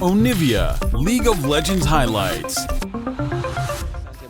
Onivia, League of Legends highlights.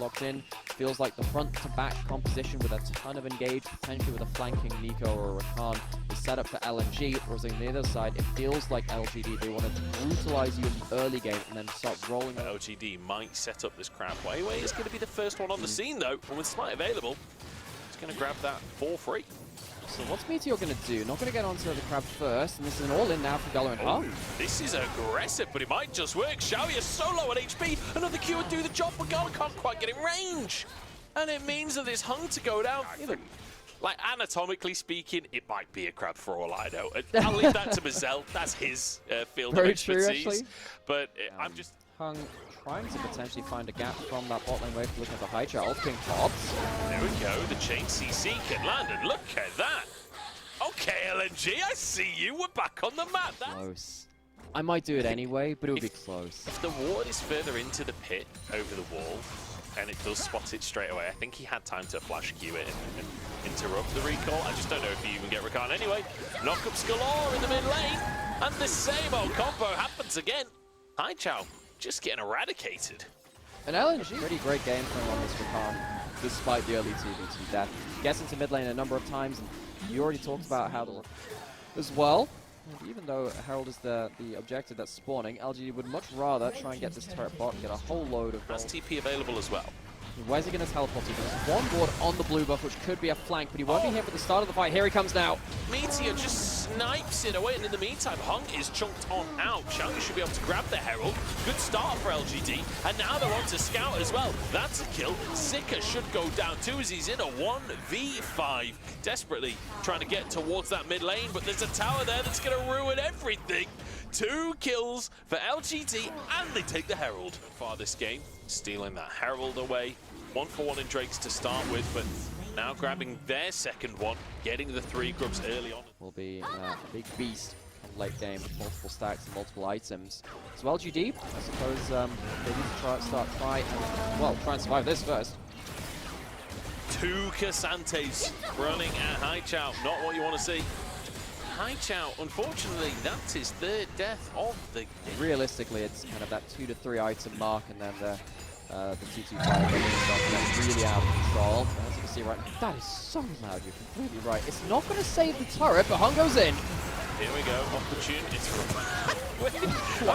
Locked in, feels like the front-to-back composition with a ton of engage, potentially with a flanking Nico or a Rakan is set up for LNG, whereas on the other side, it feels like LGD, they wanted to brutalize you in the early game and then start rolling. LGD might set up this crowd. Weiwei is going to be the first one on the scene though, and with Smite available, he's going to grab that for free. So what's Meteor going to do? Not going to get onto the crab first, and this is an all-in now for Gala and Hung. This is aggressive, but it might just work. Xiaoya so low on HP, another Q would do the job, but Gala can't quite get in range. And it means that this Hung to go down, like anatomically speaking, it might be a crab for all I know. I'll leave that to Mazel, that's his field of expertise. True, but I'm just... Hung trying to potentially find a gap from that bot lane wave, looking at the high child, King Pops. There we go, the chain CC can land, and look at that. Okay, LNG, I see you, we're back on the map. That's close. I might do it anyway, but it would be close. If the ward is further into the pit over the wall, and it does spot it straight away, I think he had time to flash Q it and interrupt the recall. I just don't know if you even get Rakan anyway. Knockups galore in the mid lane, and the same old combo happens again. Hi, Chow. Just getting eradicated. An LNG, pretty great game from on this Rakan, despite the early 2v2 death. Gets into mid lane a number of times, and you already talked about how the as well. Even though Herald is the objective that's spawning, LGD would much rather try and get this turret bot and get a whole load of gold. Has TP available as well. Where's he going to teleport to? There's one ward on the blue buff, which could be a flank, but he won't be here for the start of the fight. Here he comes now. Meteor just snipes it away, and in the meantime, Hung is chunked on out. Xiaoya should be able to grab the Herald. Good start for LGD, and now they're on to Scout as well. That's a kill. Zika should go down too, as he's in a 1v5. Desperately trying to get towards that mid lane, but there's a tower there that's going to ruin everything. 2 kills for LGD, and they take the Herald. Far this game, stealing that Herald away. 1-for-1 in Drakes to start with, but now grabbing their second one, getting the 3 grubs early on. Will be a big beast on late game with multiple stacks and multiple items. So LGD, I suppose they need to try and survive this first. 2 Casantes running at High Chow, not what you want to see. High Chow, unfortunately, that's his 3rd death of the game. Realistically, it's kind of that 2 to 3 item mark, and then the 2-2-5 that's really out of control. As you can see right now, that is so loud, you're completely right. It's not going to save the turret, but Hung goes in. Here we go, opportunity from... Wow.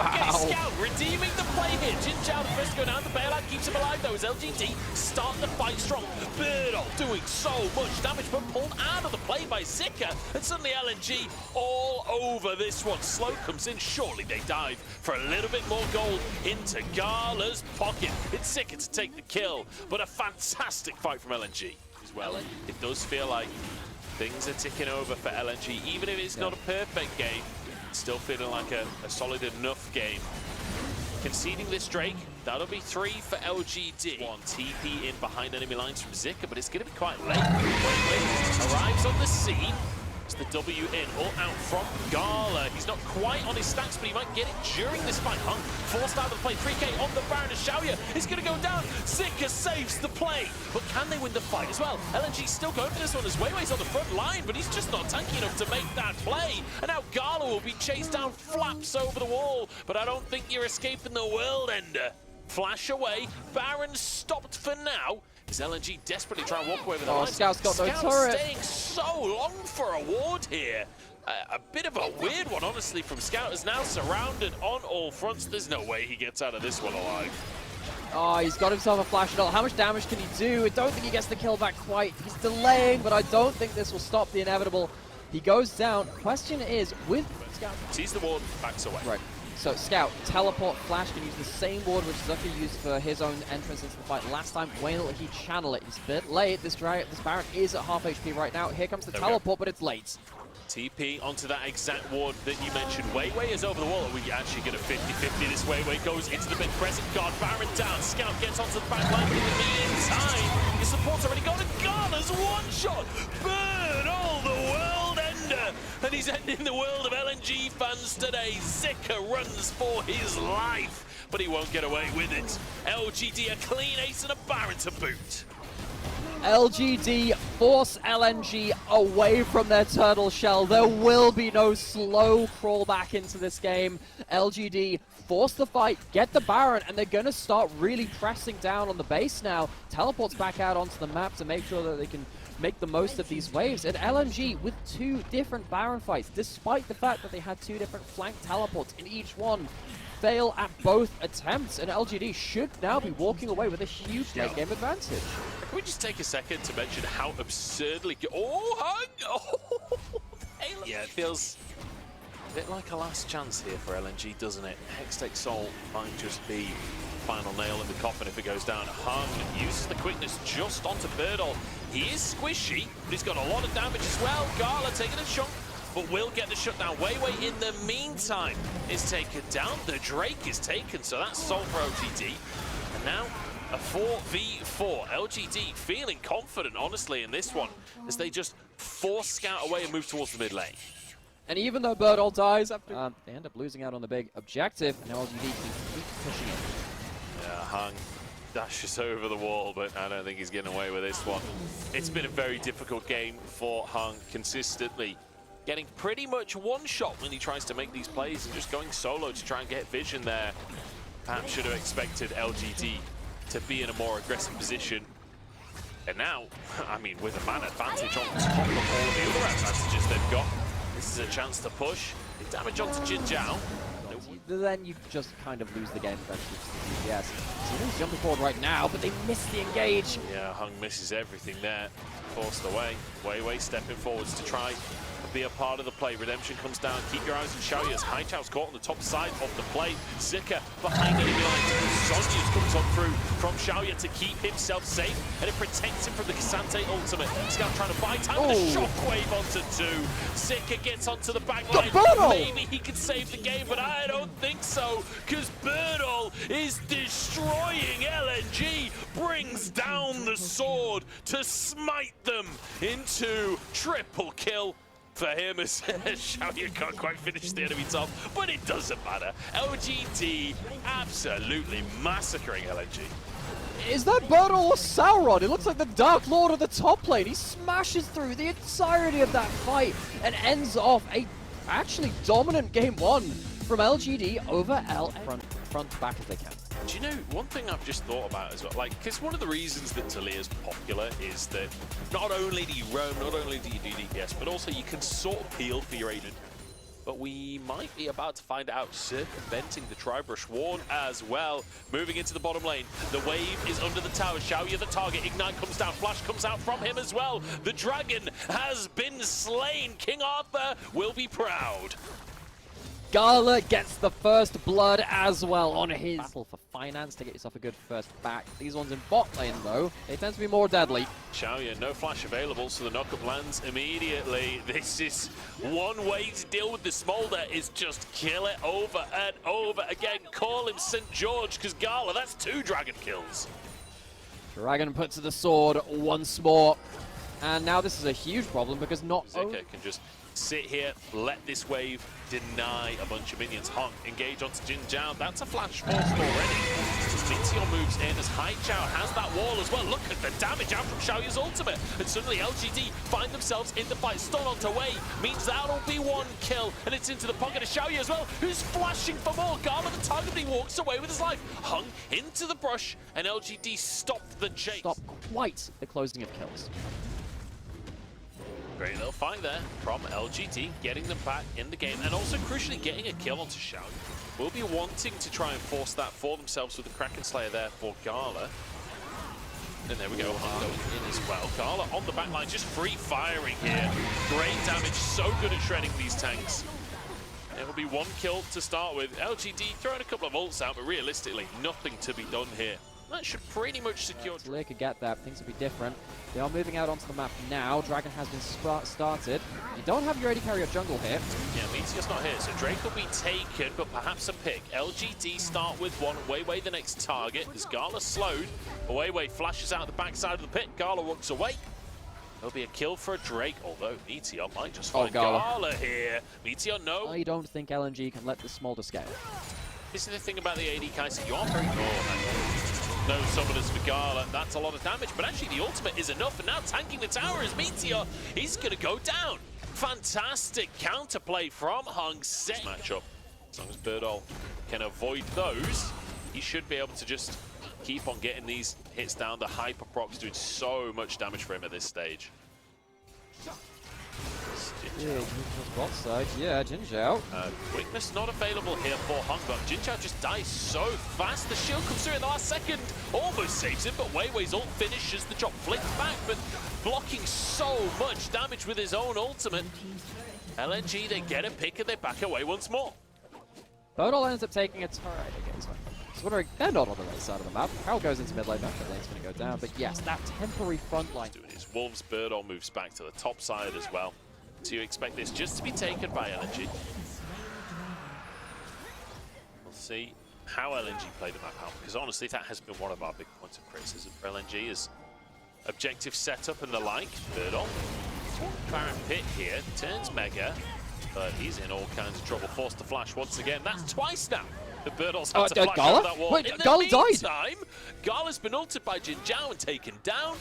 Okay, Scout redeeming the play here. Jin Chow the first to go down, the bailout keeps him alive though as LGD start the fight strong. Birdo doing so much damage, but pulled out of the play by Zika, and suddenly LNG all over this one. Slow comes in, surely they dive for a little bit more gold into Gala's pocket. It's Zika to take the kill, but a fantastic fight from LNG as well. It does feel like things are ticking over for LNG, even if it's not a perfect game. Still feeling like a solid enough game. Conceding this Drake, that'll be 3 for LGD. One TP in behind enemy lines from Zika, but it's going to be quite late. Weiwei arrives on the scene. It's the W in, all out from Gala. He's not quite on his stacks, but he might get it during this fight. Hung forced out of the play. 3K on the Baron, and Xiaoya is going to go down. Zika saves the play, but can they win the fight as well? LNG still going for this one as Weiwei's on the front line, but he's just not tanky enough to make that play. And now Gala will be chased down, flaps over the wall, but I don't think you're escaping the world ender. Flash away, Baron stopped for now. Is LNG desperately trying to walk away with the line? Scout's got no turret. Staying so long for a ward here. A bit of a weird one, honestly, from Scout. Is now surrounded on all fronts. There's no way he gets out of this one alive. Oh, he's got himself a flash ult. How much damage can he do? I don't think he gets the kill back quite. He's delaying, but I don't think this will stop the inevitable. He goes down. Question is, with Scout... Sees the ward, backs away. Right. So Scout, teleport, flash, can use the same ward which Zucker used for his own entrance into the fight last time. When will he channel it? He's a bit late. This Baron is at half HP right now. Here comes the teleport, but it's late. TP onto that exact ward that you mentioned. Weiwei is over the wall. Are we actually going to 50-50 this? Weiwei goes into the mid-present guard. Baron down. Scout gets onto the back line. But in the meantime, his support's already gone. And Gala's one-shot. Burn all the world ender. And he's ending the world of LNG fans today. Zika runs for his life, but he won't get away with it. LGD a clean ace and a Baron to boot. LGD force LNG away from their turtle shell. There will be no slow crawl back into this game. LGD force the fight, get the Baron, and they're going to start really pressing down on the base now. Teleports back out onto the map to make sure that they can make the most of these waves. And LNG with 2 different Baron fights, despite the fact that they had 2 different flank teleports in each one, fail at both attempts, and LGD should now be walking away with a huge late game advantage. Can we just take a second to mention how absurdly hung! Oh, yeah, it feels a bit like a last chance here for LNG, doesn't it? Hextech Soul might just be final nail in the coffin if it goes down. Hung uses the quickness just onto Birdle. He is squishy, but he's got a lot of damage as well. Gala taking a chunk, but will get the shutdown. Wei in the meantime is taken down. The Drake is taken, so that's sold for LGD. And now a 4v4. LGD feeling confident, honestly, in this one, as they just force Scout away and move towards the mid lane. And even though Birdall dies, after they end up losing out on the big objective, and LGD can keep pushing it. Yeah, Hung dashes over the wall, but I don't think he's getting away with this one. It's been a very difficult game for Hung consistently. Getting pretty much one shot when he tries to make these plays and just going solo to try and get vision there. Perhaps should have expected LGD to be in a more aggressive position. And now, I mean, with a man advantage on top of all of the other advantages they've got, this is a chance to push. The damage onto Jin Zhao. Then you just kind of lose the game eventually to the DPS. So he's jumping forward right now, but they miss the engage. Yeah, Hung misses everything there. Forced away. Wei stepping forwards to try and be a part of the play. Redemption comes down. Keep your eyes on Xiaoya's. Haichao's caught on the top side of the play. Zika behind enemy lines. Sonya's comes on through from Xiaoya to keep himself safe, and it protects him from the Kasante ultimate. Scout trying to buy time with a shockwave onto 2. Zika gets onto the back line. Maybe he can save the game, but I don't think so, because Birdall is destroying LNG, brings down the sword to smite them into triple kill for him as Xiaoya can't quite finish the enemy top, but it doesn't matter. LGD absolutely massacring LNG. Is that Birdall or Sauron? It looks like the Dark Lord of the top lane. He smashes through the entirety of that fight and ends off a actually dominant game 1 from LGD over LN. Front back as they can. Do you know, one thing I've just thought about as well, like, because one of the reasons that Talia's popular is that not only do you roam, not only do you do DPS, but also you can sort of peel for your agent. But we might be about to find out circumventing the Tribrush Ward as well. Moving into the bottom lane, the wave is under the tower. Xiaoya the target, Ignite comes down, Flash comes out from him as well. The dragon has been slain. King Arthur will be proud. Gala gets the first blood as well on his battle for finance to get yourself a good first back. These ones in bot lane though, they tend to be more deadly. Xiaoya, no flash available, so the knockup lands immediately. This is one way to deal with the smolder, is just kill it over and over again. Call him St. George, because Gala, that's 2 dragon kills. Dragon puts to the sword once more. And now this is a huge problem because not Zika can just sit here, let this wave deny a bunch of minions. Hung, engage onto Jin Zhao. That's a flash forced already. Meteor moves in as Haichao has that wall as well. Look at the damage out from Xiaoya's ultimate. And suddenly LGD find themselves in the fight. Stun onto Wei means that'll be 1 kill. And it's into the pocket of Xiaoya as well, who's flashing for more. Gala the target, but he walks away with his life. Hung into the brush, and LGD stopped the chase. stop quite the closing of kills. Great little fight there from LGD, getting them back in the game, and also crucially getting a kill onto Xiao. Will be wanting to try and force that for themselves with the Kraken Slayer there for Gala. And there we go, Hung going in as well. Gala on the back line, just free firing here. Great damage, so good at shredding these tanks. It will be 1 kill to start with. LGD throwing a couple of ults out, but realistically, nothing to be done here. That should pretty much secure. Talia could get that, things will be different. They are moving out onto the map now. Dragon has been started. You don't have your AD carrier jungle here. Yeah, Meteor's not here, so Drake will be taken, but perhaps a pick. LGD start with 1, Wei the next target. As Gala slowed, Wei flashes out the backside of the pit. Gala walks away. There'll be a kill for a Drake, although Meteor might just find Gala here. Meteor, no. I don't think LNG can let the smolder scale. This is the thing about the AD Kai'Sa. You are very... Oh, No summoners for Gala. That's a lot of damage, but actually the ultimate is enough, and now tanking the tower is Meteor. He's going to go down. Fantastic counterplay from Hung Seng. Matchup. As long as Birdall can avoid those, he should be able to just keep on getting these hits down. The Hyper Proc's doing so much damage for him at this stage. Yeah, bot side. Yeah, Jinzhao. Quickness not available here for Hung, but Jinzhao just dies so fast. The shield comes through in the last second, almost saves him, but Weiwei's ult finishes the job. Flicks back, but blocking so much damage with his own ultimate. LNG, they get a pick and they back away once more. Birdall ends up taking a turret against him. So wondering, they're not on the right side of the map. Harold goes into mid lane, mid lane's going to go down, but yes, that temporary front line. Doing his Wolves, Birdall moves back to the top side as well. So you expect this just to be taken by LNG. We'll see how LNG play the map out, because honestly that has been one of our big points of criticism for LNG is objective setup and the like. Birdall, Baron Pit here, turns Mega, but he's in all kinds of trouble, forced to flash once again. That's twice now. The Birdall's had to flash out that wall. Wait, in Gala the meantime, Gala's been ulted by Jinzhao and taken down.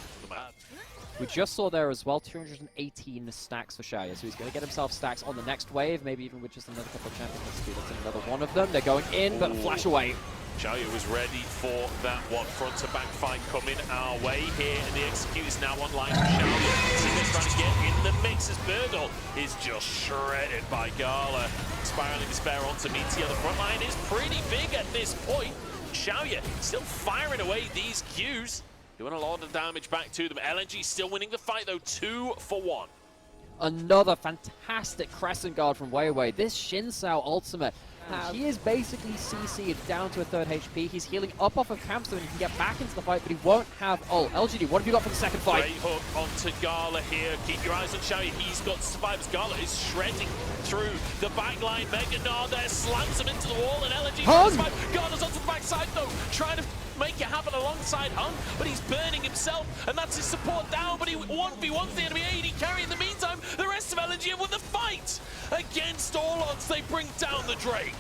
We just saw there as well 218 stacks for Xiaoya, so he's going to get himself stacks on the next wave, maybe even with just another couple of champions. That's another one of them. They're going in, but flash away. Xiaoya was ready for that one. Front to back fight coming our way here, and the execute is now online for Xiaoya. Zigga's trying to get in the mix as Birdall is just shredded by Gala. Spiraling Despair onto Meteor. The front line is pretty big at this point. Xiaoya still firing away these Qs. Doing a lot of damage back to them. LNG still winning the fight though, 2 for 1. Another fantastic Crescent Guard from Weiwei. This Xin Sao ultimate, he is basically CC'd down to a 3rd HP. He's healing up off of camp so he can get back into the fight, but he won't have ult. LGD, what have you got for the second fight? Great hook onto Gala here. Keep your eyes on Xiaoya. He's got survivors. Gala is shredding through the back line. Mega Nard there slams him into the wall, and LNG survive. Gala's onto the backside though, trying to make it happen alongside Hung, but he's burning himself, and that's his support down, but he 1v1's the enemy AD carry. In the meantime, the rest of LNG have won the fight. Against all odds, they bring down the Drake.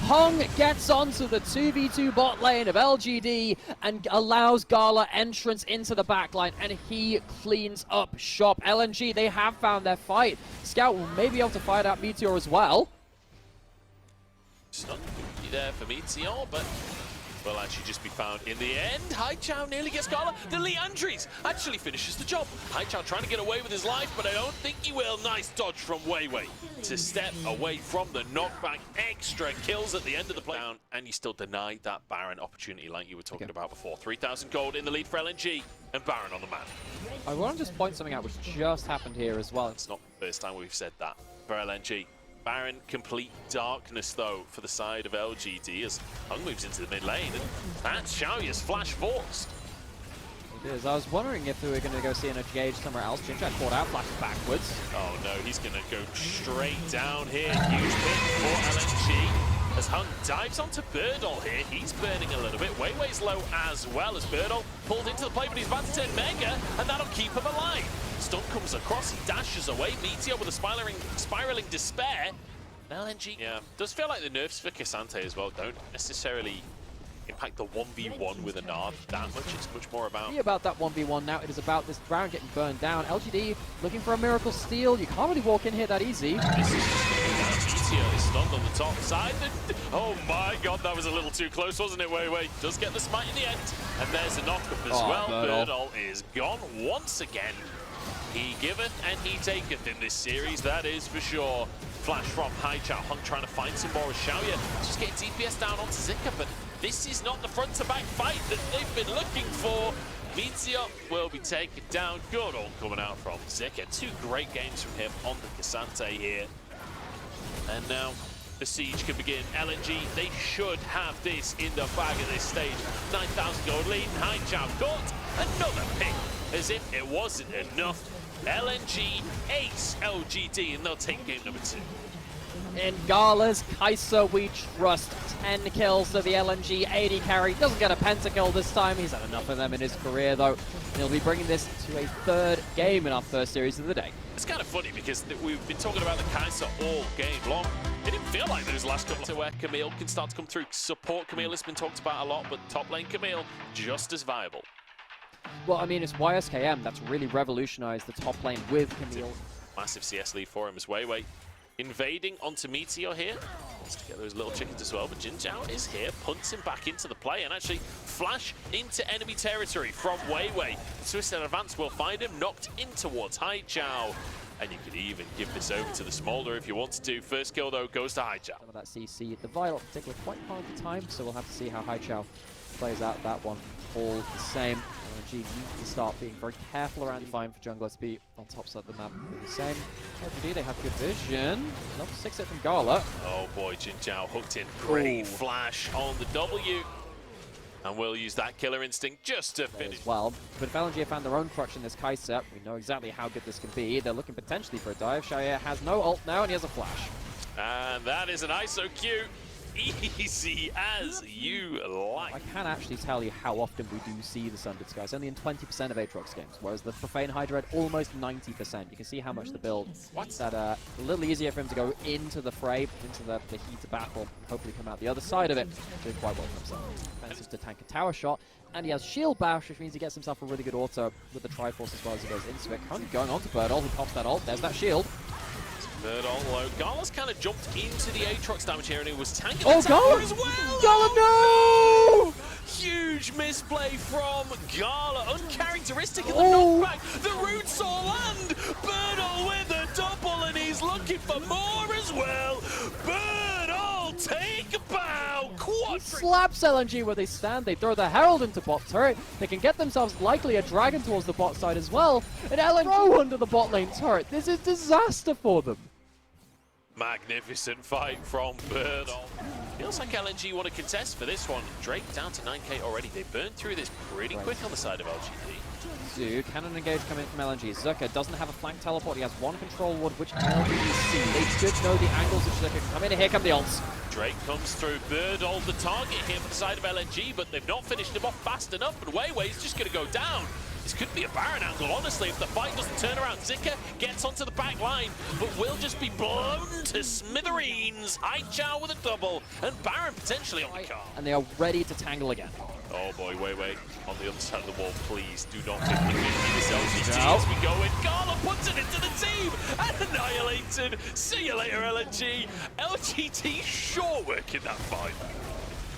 Hung gets onto the 2v2 bot lane of LGD and allows Gala entrance into the backline, and he cleans up shop. LNG, they have found their fight. Scout will maybe be able to fight out Meteor as well. Stun there for Meteor, but will actually just be found in the end. Haichao nearly gets Gala. The Leandries actually finishes the job. Haichao trying to get away with his life, but I don't think he will. Nice dodge from Weiwei to step away from the knockback. Extra kills at the end of the play. And you still denied that Baron opportunity like you were talking about before. 3,000 gold in the lead for LNG, and Baron on the man. I want to just point something out which just happened here as well. It's not the first time we've said that for LNG. Baron, complete darkness though for the side of LGD as Hung moves into the mid lane, and that's Xiaoya's flash forced. It is. I was wondering if we were going to go see an engage somewhere else. Jinzhao caught out, flashes backwards. Oh no, he's going to go straight down here. Huge pick for LNG as Hung dives onto Birdall here. He's burning a little bit. Weiwei's low as well as Birdall pulled into the play, but he's about to turn Mega, and that'll keep him alive. Stun comes across, he dashes away. Meteor with a spiraling despair. LNG, yeah, does feel like the nerfs for Cassante as well don't necessarily impact the 1v1 with a Nard that much. It's much more about... about that 1v1 now. It is about this round getting burned down. LGD looking for a miracle steal. You can't really walk in here that easy. This is just going to be down. Meteor is stunned on the top side. Oh my god, that was a little too close, wasn't it, Weiwei? Does get the smite in the end. And there's a knock-up as well. Birdall is gone once again. He giveth and he taketh in this series, that is for sure. Flash from Haichao. Hung trying to find some more as Xiaoya. Just getting DPS down onto Zika, but this is not the front-to-back fight that they've been looking for. Meteor will be taken down. Good all coming out from Zika. 2 great games from him on the Cassante here. And now the siege can begin. LNG, they should have this in the bag at this stage. 9,000 gold lead. Haichao got another pick as if it wasn't enough. LNG ace LGD, and they'll take game number 2. In Gala's Kaiser, we trust. 10 kills to the LNG AD carry. Doesn't get a pentakill this time. He's had enough of them in his career, though. And he'll be bringing this to a 3rd game in our first series of the day. It's kind of funny because we've been talking about the Kaiser all game long. It didn't feel felt like those last couple to where Camille can start to come through. Support Camille has been talked about a lot, but top lane Camille just as viable. Well, I mean, it's YSKM that's really revolutionized the top lane with Camille. Massive CS lead for him as Weiwei invading onto Meteor here. Wants to get those little chickens as well, but Jin Zhao is here, punts him back into the play and actually flash into enemy territory from Weiwei. Twisted Advance will find him, knocked in towards Haichao. And you could even give this over to the Smolder if you wanted to. First kill, though, goes to Haichao. Some of that CC, the Violet in particular, quite hard to time, so we'll have to see how Haichao plays out that one. All the same. LNG needs to start being very careful around the fine for jungler to be on top side of the map. The same. LGD, they have good vision. Another 6-hit from Gala. Oh boy, Jin Zhao hooked in. Great flash on the W. And we'll use that killer instinct just to finish. As well. But if LNG have found their own crutch in this Kai'Sa, we know exactly how good this can be. They're looking potentially for a dive. Xiaoye has no ult now, and he has a flash. And that is an ISO Q. Easy as you like. I can't actually tell you how often we do see the Sundered Skies, only in 20% of Aatrox games, whereas the Profane Hydra at almost 90%. You can see how much the build. What's that? A little easier for him to go into the fray, into the heat of battle, and hopefully come out the other side of it. Doing quite well for himself. Expensive to tank a tower shot, and he has Shield Bash, which means he gets himself a really good auto with the Triforce as well as he goes into it. Currently going on to Birdall, who pops that ult. There's that shield. Third ult low. Gala's kind of jumped into the Aatrox damage here and he was tanking the tower as well. Gala, no! Huge misplay from Gala. Uncharacteristic of the knockback. The roots all land. Birdall with a double and he's looking for more as well. Birdall, take a bow. He slaps LNG where they stand. They throw the Herald into bot turret. They can get themselves likely a dragon towards the bot side as well. And LNG throw under the bot lane turret. This is disaster for them. Magnificent fight from Birdall. Feels like LNG want to contest for this one. Drake down to 9k already. They burned through this pretty quick on the side of LGD. Dude, cannon engage coming from LNG. Zucker doesn't have a flank teleport. He has one control ward, which LGD see. They should know the angles of Zucker can come in, and here come the ults. Drake comes through. Birdall the target here for the side of LNG, but they've not finished him off fast enough, and Weiwei's just going to go down. This could be a Baron angle, honestly, if the fight doesn't turn around. Zika gets onto the back line, but will just be blown to smithereens. Haichao with a double, and Baron potentially on the card. And they are ready to tangle again. Oh boy, Weiwei on the other side of the wall. Please do not 50-50 this LGD as we go in. Gala puts it into the team and annihilated. See you later, LNG. LGD sure working that fight.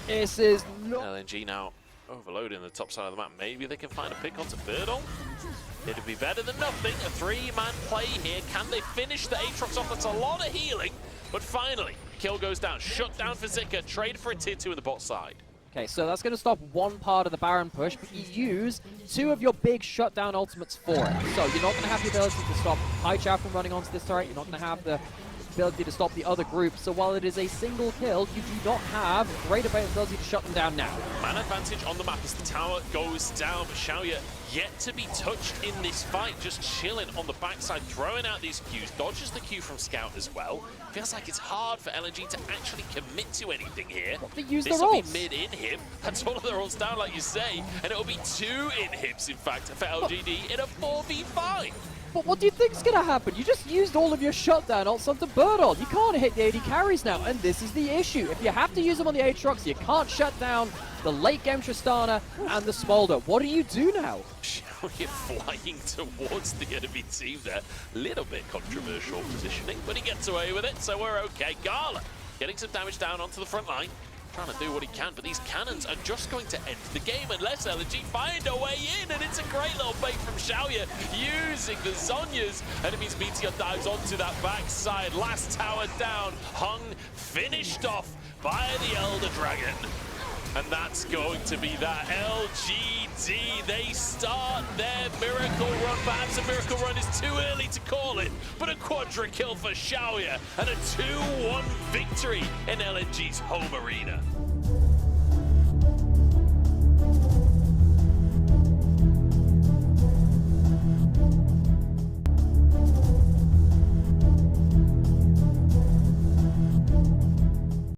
This is not... LNG now overloading the top side of the map. Maybe they can find a pick onto Birdall. It'd be better than nothing. A three-man play here. Can they finish the Aatrox off? That's a lot of healing. But finally, kill goes down. Shut down for Zika. Trade for a tier 2 in the bot side. Okay, so that's going to stop one part of the Baron push, but you use two of your big shutdown ultimates for it. So you're not going to have the ability to stop Haichao from running onto this turret. You're not going to have the ability to stop the other group. So while it is a single kill, you do not have great ability to shut them down now. Man advantage on the map as the tower goes down, but Xiaoye yet to be touched in this fight, just chilling on the backside, throwing out these Qs, dodges the Q from Scout as well. Feels like it's hard for LNG to actually commit to anything here. They use this their will be ults. mid-inhib, that's all of their ults down like you say, and it'll be 2 inhibs in fact for LGD in a 4v5. But what do you think's going to happen? You just used all of your shutdown ults onto Birdall. You can't hit the AD carries now, and this is the issue. If you have to use them on the Aatrox, you can't shut down the late game Tristana and the Smolder. What do you do now? Xiaoye flying towards the enemy team there. Little bit controversial positioning, but he gets away with it, so we're okay. Gala getting some damage down onto the front line. Trying to do what he can, but these cannons are just going to end the game unless LNG find a way in, and it's a great little bait from Xiaoye using the Zhonyas, and it means Meteor dives onto that backside. Last tower down, hung, finished off by the Elder Dragon. And that's going to be that. LGD, they start their miracle run. Perhaps a miracle run is too early to call it, but a quadra kill for Xiaoye and a 2-1 victory in LNG's home arena.